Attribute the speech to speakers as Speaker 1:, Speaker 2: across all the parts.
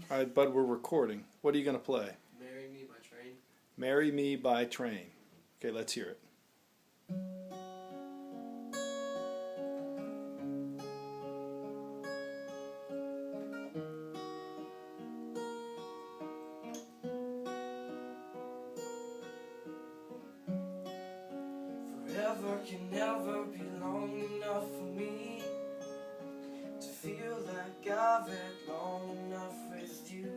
Speaker 1: All right, bud, we're recording. What are you going to play?
Speaker 2: Marry Me by Train.
Speaker 1: Marry Me by Train. Okay, let's hear it.
Speaker 2: Forever can never be long enough for me to feel like I've had long enough with you.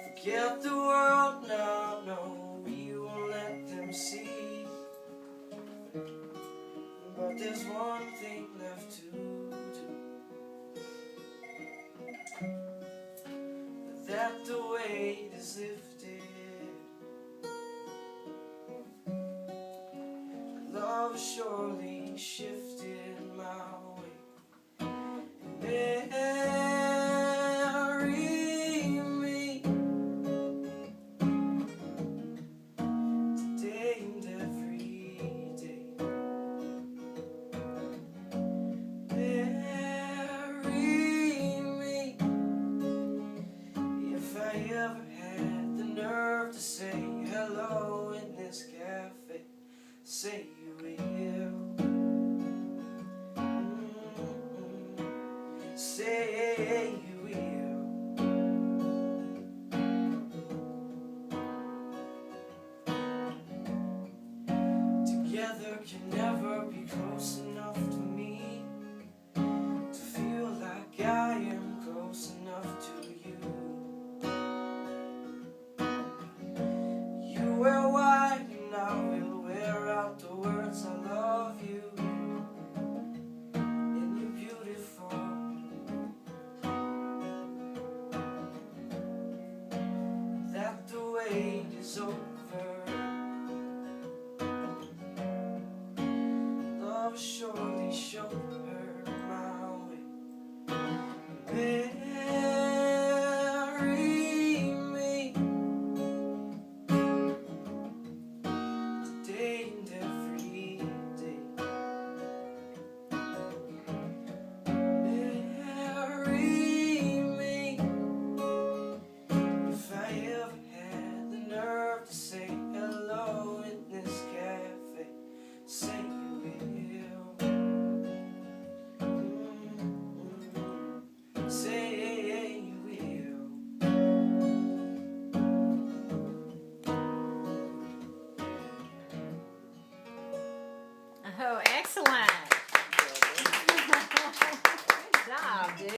Speaker 2: Forget the world now, no, we won't let them see. But there's one thing left to do. That the weight is lifted. Love surely shifted my way. Marry me today and every day. Marry me if I ever had the nerve to say hello in this cafe. Say you will. Say you will. Together can never be close enough to me to feel like I am close enough to you. You wear white and I will wear out the words I love you. And you're beautiful. That the wait is over. Love surely showed her my way. Marry me today and every day. Marry me if I ever had the nerve to say hello in this cafe. Say you will. Say you will.
Speaker 3: Oh, excellent. Good job, dude.